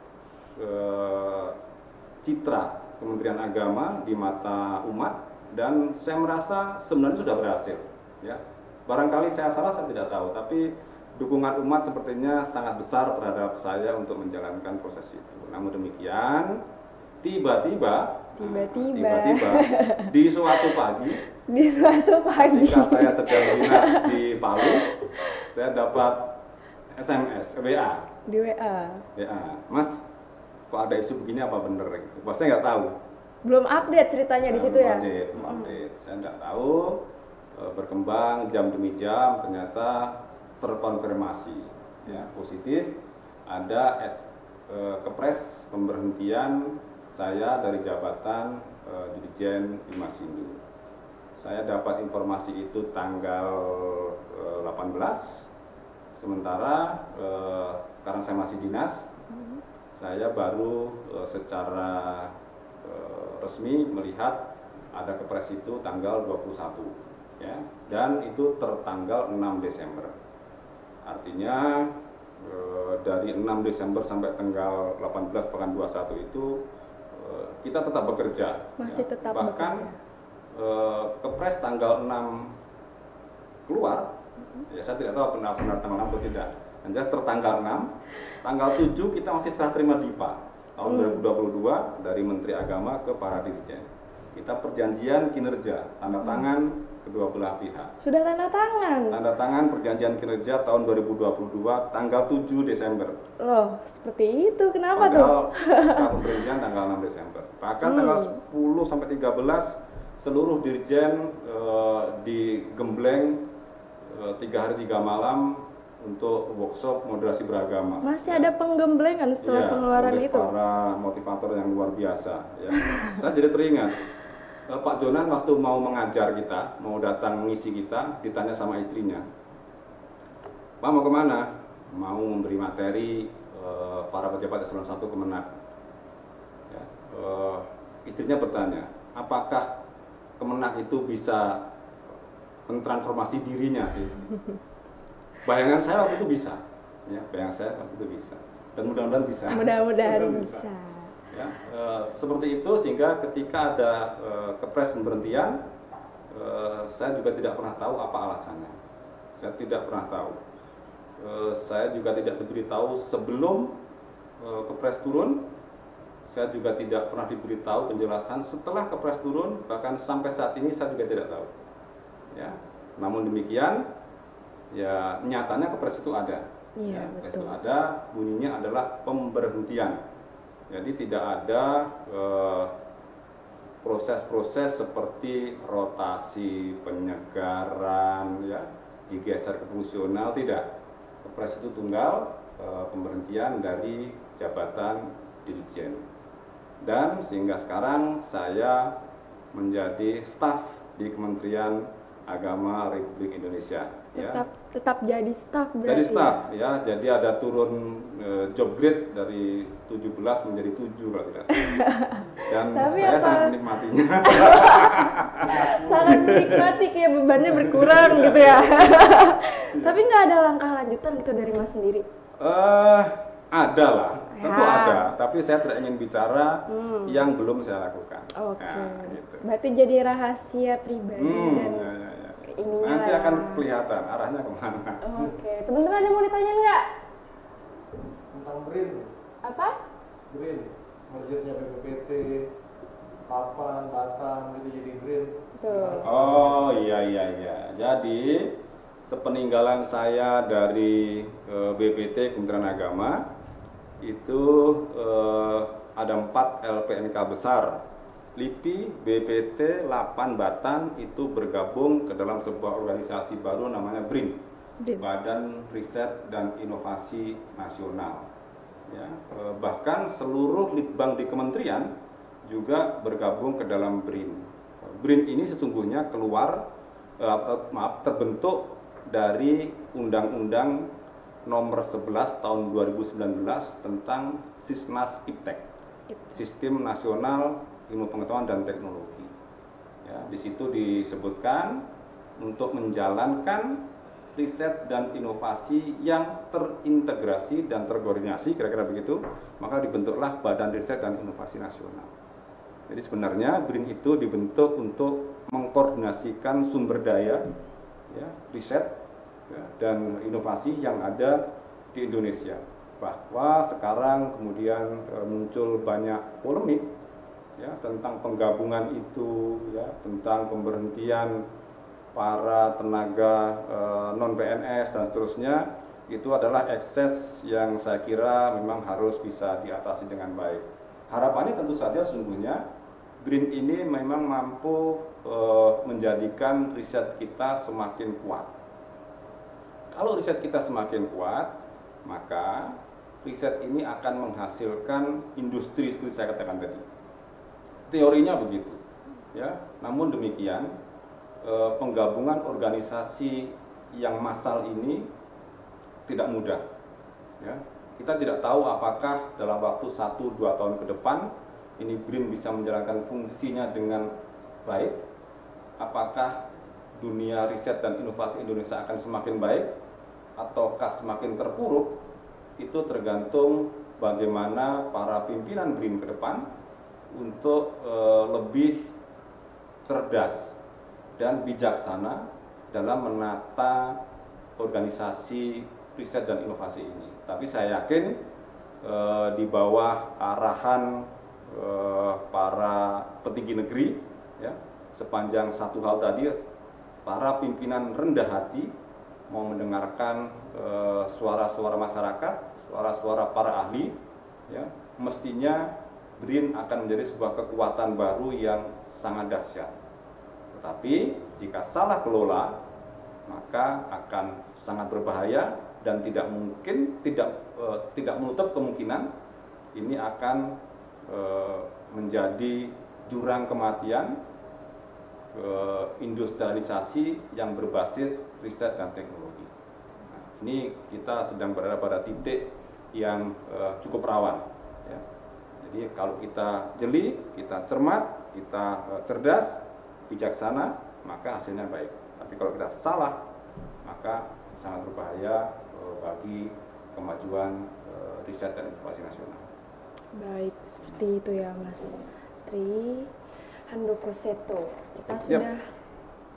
citra Kementerian Agama di mata umat, dan saya merasa sebenarnya sudah berhasil. Ya, barangkali saya salah, saya tidak tahu, tapi dukungan umat sepertinya sangat besar terhadap saya untuk menjalankan proses itu. Namun demikian, tiba-tiba di suatu pagi ketika saya sedang dinas di Palu, saya dapat SMS, WA. Di WA. Ya, Mas, kok ada isu begini apa bener gitu? Wah, saya nggak tahu. Belum update ceritanya di situ ya. Belum update. Saya nggak tahu. Berkembang jam demi jam, ternyata terkonfirmasi ya positif. Ada kepres pemberhentian saya dari jabatan Dirjen Bimas Hindu. Saya dapat informasi itu tanggal 18. Sementara karena saya masih dinas, saya baru secara resmi melihat ada kepres itu tanggal 21 ya, dan itu tertanggal 6 Desember. Artinya dari 6 Desember sampai tanggal 18 pekan 21 itu kita tetap bekerja. Masih tetap bahkan bekerja. Kepres tanggal 6 keluar, ya saya tidak tahu benar-benar tanggal 6 atau tidak. Yang jelas tertanggal 6, tanggal 7 kita masih serah terima DIPA tahun 2022 dari Menteri Agama ke para dirjen. Kita perjanjian kinerja, tanda tangan kedua belah pihak. Sudah tanda tangan. Tanda tangan perjanjian kinerja tahun 2022 tanggal 7 Desember. Loh, seperti itu. Kenapa tuh? Tanggal pemberhentian tanggal 6 Desember. Bahkan tanggal 10 sampai 13 seluruh dirjen digembleng 3 hari 3 malam untuk workshop moderasi beragama. Masih ada penggemblengan setelah pengeluaran oleh itu. para motivator yang luar biasa. Ya. Saya jadi teringat Pak Jonan waktu mau mengajar kita, mau datang mengisi kita, ditanya sama istrinya, Pak mau kemana? Mau memberi materi para pejabat eselon 1 Kemenak. Ya, istrinya bertanya, apakah Kemenak itu bisa mentransformasi dirinya sih? Bayangan saya waktu itu bisa, ya, bayangan saya waktu itu bisa, dan mudah-mudahan bisa. Mudah-mudahan bisa. Ya, seperti itu sehingga ketika ada kepres pemberhentian, saya juga tidak pernah tahu apa alasannya. Saya tidak pernah tahu. Saya juga tidak diberitahu sebelum kepres turun. Saya juga tidak pernah diberitahu penjelasan setelah kepres turun, bahkan sampai saat ini saya juga tidak tahu. Ya, namun demikian, ya nyatanya kepres itu ada. Iya, Ya, kepres betul. itu ada, bunyinya adalah pemberhentian. Jadi tidak ada proses-proses seperti rotasi, penyegaran, ya, digeser ke fungsional, tidak. Kepres itu tunggal, pemberhentian dari jabatan dirjen. Dan sehingga sekarang saya menjadi staf di Kementerian Agama Republik Indonesia. Ya. Tetap jadi staf berarti. Jadi staf, ya, jadi ada turun job grade dari 17 menjadi 7 kalau tidak salah. Dan Tapi saya apa- sangat menikmatinya. Sangat menikmati, kayak bebannya berkurang gitu ya. Tapi nggak ada langkah lanjutan itu dari Mas sendiri. Ada lah, tentu Ya. ada. Tapi saya tidak ingin bicara yang belum saya lakukan. Oke. Nah, gitu. Berarti jadi rahasia pribadi dan Ya, ya, ya. ininya Nanti lah ya. akan kelihatan arahnya kemana. Oke, teman-teman ada mau ditanya nggak? Tentang BRIN, Apa? BRIN, mergernya BPPT, Papan, Batam, gitu jadi BRIN. Tuh. Oh iya iya iya. Jadi sepeninggalan saya dari BPT Kementerian Agama itu ada 4 LPNK besar. LIPI, BPT, Lapan, Batan itu bergabung ke dalam sebuah organisasi baru namanya BRIN, BRIN. Badan Riset dan Inovasi Nasional. Ya, bahkan seluruh litbang di kementerian juga bergabung ke dalam BRIN. BRIN ini sesungguhnya terbentuk dari Undang-Undang Nomor 11 Tahun 2019 tentang Sisnas Iptek, Sistem Nasional Ilmu Pengetahuan dan Teknologi. Ya, di situ disebutkan untuk menjalankan riset dan inovasi yang terintegrasi dan terkoordinasi, kira-kira begitu, maka dibentuklah Badan Riset dan Inovasi Nasional. Jadi sebenarnya BRIN itu dibentuk untuk mengkoordinasikan sumber daya, ya, riset, ya, dan inovasi yang ada di Indonesia. Bahwa sekarang kemudian muncul banyak polemik, ya, tentang penggabungan itu, ya, tentang pemberhentian para tenaga non PNS dan seterusnya. Itu adalah ekses yang saya kira memang harus bisa diatasi dengan baik. Harapannya tentu saja sesungguhnya BRIN ini memang mampu menjadikan riset kita semakin kuat. Kalau riset kita semakin kuat, maka riset ini akan menghasilkan industri seperti saya katakan tadi. Teorinya begitu, ya. Namun demikian, penggabungan organisasi yang massal ini tidak mudah. Ya. Kita tidak tahu apakah dalam waktu 1-2 tahun ke depan ini BRIN bisa menjalankan fungsinya dengan baik. Apakah dunia riset dan inovasi Indonesia akan semakin baik ataukah semakin terpuruk? itu tergantung bagaimana para pimpinan BRIN ke depan untuk lebih cerdas dan bijaksana dalam menata organisasi riset dan inovasi ini. Tapi saya yakin di bawah arahan para petinggi negeri, ya, sepanjang satu hal tadi, para pimpinan rendah hati mau mendengarkan suara-suara masyarakat, suara-suara para ahli, ya, mestinya BRIN akan menjadi sebuah kekuatan baru yang sangat dahsyat. Tetapi jika salah kelola, maka akan sangat berbahaya dan tidak menutup kemungkinan ini akan menjadi jurang kematian industrialisasi yang berbasis riset dan teknologi. Nah, ini kita sedang berada pada titik yang cukup rawan. Ya. Jadi kalau kita jeli, kita cermat, kita cerdas, bijaksana, maka hasilnya baik. Tapi kalau kita salah, maka sangat berbahaya bagi kemajuan riset dan inovasi nasional. Baik, seperti itu ya Mas Tri Handoko Seto. Kita sudah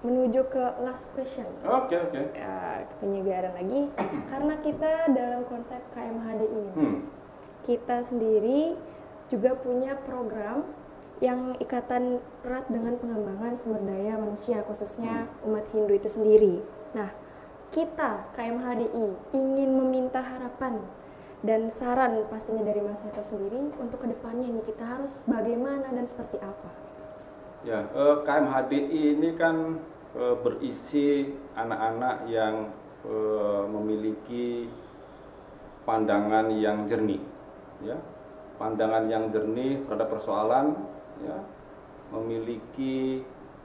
menuju ke last question. Oke. Ya, ke penyegaran lagi. Karena kita dalam konsep KMHD ini, Mas, kita sendiri juga punya program yang ikatan erat dengan pengembangan sumber daya manusia, khususnya umat Hindu itu sendiri. Nah, kita KMHDI ingin meminta harapan dan saran pastinya dari Mas Seto sendiri untuk kedepannya nih kita harus bagaimana dan seperti apa? Ya, KMHDI ini kan berisi anak-anak yang memiliki pandangan yang jernih, ya, pandangan yang jernih terhadap persoalan, ya, memiliki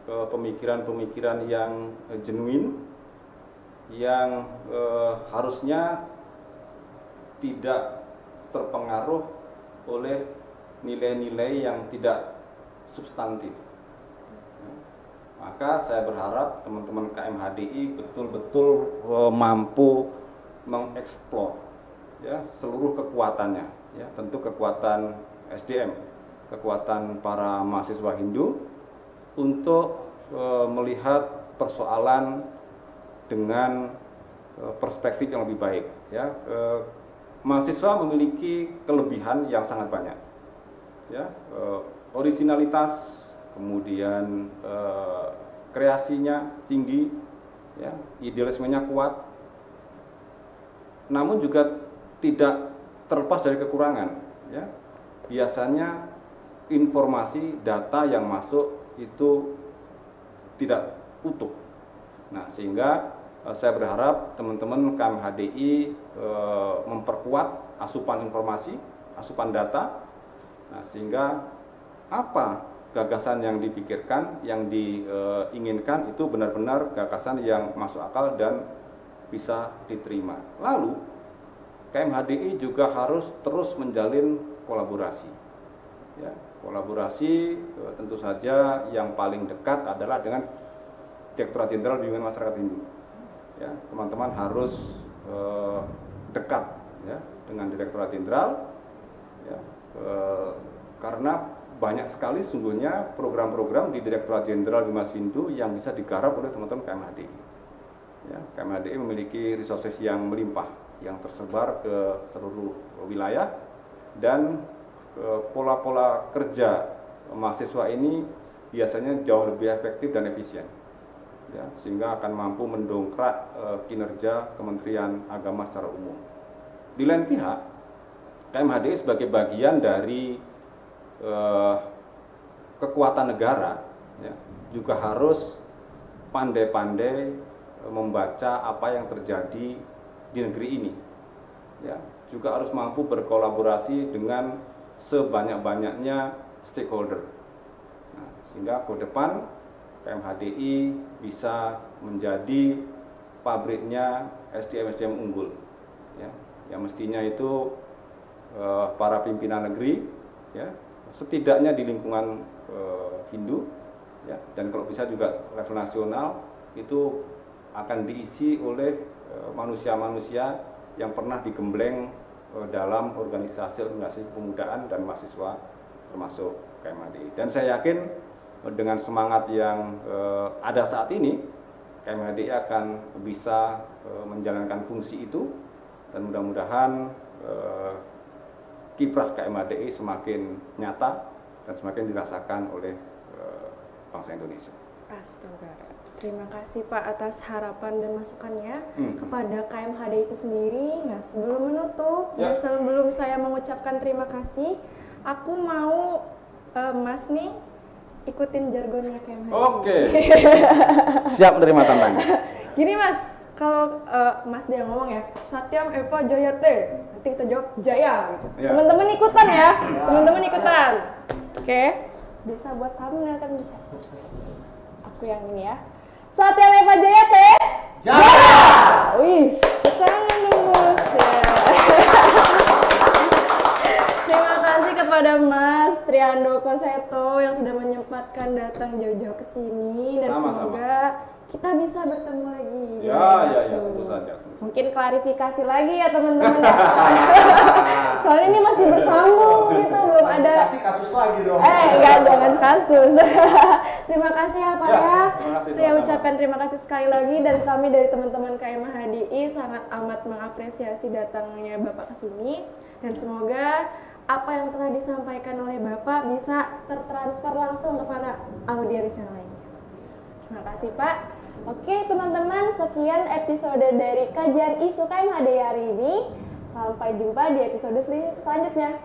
pemikiran-pemikiran yang genuine, yang harusnya tidak terpengaruh oleh nilai-nilai yang tidak substantif. Maka saya berharap teman-teman KMHDI betul-betul mampu mengeksplor, ya, seluruh kekuatannya, ya, tentu kekuatan SDM, kekuatan para mahasiswa Hindu untuk melihat persoalan dengan perspektif yang lebih baik, ya. Mahasiswa memiliki kelebihan yang sangat banyak, ya, originalitas, kemudian kreasinya tinggi, ya, idealismenya kuat, namun juga tidak terlepas dari kekurangan, ya. Biasanya informasi data yang masuk itu tidak utuh. Nah, sehingga saya berharap teman-teman KMHDI memperkuat asupan informasi, asupan data, nah, sehingga apa gagasan yang dipikirkan, yang diinginkan itu benar-benar gagasan yang masuk akal dan bisa diterima. Lalu KMHDI juga harus terus menjalin kolaborasi, ya, kolaborasi tentu saja yang paling dekat adalah dengan Direktorat Jenderal Bimbingan Masyarakat Hindu. Ya, teman-teman harus dekat, ya, dengan Direktorat Jenderal, ya, karena banyak sekali sungguhnya program-program di Direktorat Jenderal Bimas Hindu yang bisa digarap oleh teman-teman KMHDI. Ya, KMHDI memiliki resources yang melimpah yang tersebar ke seluruh wilayah, dan pola-pola kerja mahasiswa ini biasanya jauh lebih efektif dan efisien, ya, sehingga akan mampu mendongkrak kinerja Kementerian Agama secara umum. Di lain pihak, KMHDI sebagai bagian dari kekuatan negara, ya, juga harus pandai-pandai membaca apa yang terjadi di negeri ini, ya, juga harus mampu berkolaborasi dengan sebanyak-banyaknya stakeholder. Nah, sehingga ke depan KMHDI bisa menjadi pabriknya SDM-SDM unggul, ya, yang mestinya itu para pimpinan negeri, ya, setidaknya di lingkungan Hindu, ya, dan kalau bisa juga level nasional itu akan diisi oleh manusia-manusia yang pernah digembleng dalam organisasi kepemudaan dan mahasiswa termasuk KMHDI. Dan saya yakin dengan semangat yang ada saat ini, KMHDI akan bisa menjalankan fungsi itu dan mudah-mudahan kiprah KMHDI semakin nyata dan semakin dirasakan oleh bangsa Indonesia. Astaga. Terima kasih Pak atas harapan dan masukannya kepada KMHDI itu sendiri. Nah, sebelum menutup dan sebelum saya mengucapkan terima kasih, aku mau Mas nih ikutin jargonnya KMHDI. Oke. Siap menerima tantangan. Gini Mas, kalau Mas dia ngomong ya, Satyam Eva Jayate, nanti kita jawab Jaya gitu. Ya. Teman-teman ikutan ya, teman-teman ikutan. Oke, bisa buat kamu kan bisa. Aku yang ini ya. Satyam Eva Jayate, Jaya. Wih, tangan dong Mas. Ya. Terima kasih kepada Mas Triandoko Seto yang sudah menyempatkan datang jauh-jauh ke sini dan Sama-sama. semoga kita bisa bertemu lagi. Ya, tentu saja. Mungkin klarifikasi lagi ya teman-teman. Soalnya ini masih bersambung gitu, belum ada. Kasih kasus lagi dong. Enggak, jangan kasus. Terima kasih ya Pak ya. Terima kasih, Saya sama-sama. ucapkan terima kasih sekali lagi dan kami dari teman-teman KMHDI sangat amat mengapresiasi datangnya Bapak ke sini dan semoga apa yang telah disampaikan oleh Bapak bisa tertransfer langsung kepada audiens yang lainnya. Terima kasih Pak. Oke teman-teman, sekian episode dari kajian isu KMHDI hari ini. Sampai jumpa di episode selanjutnya.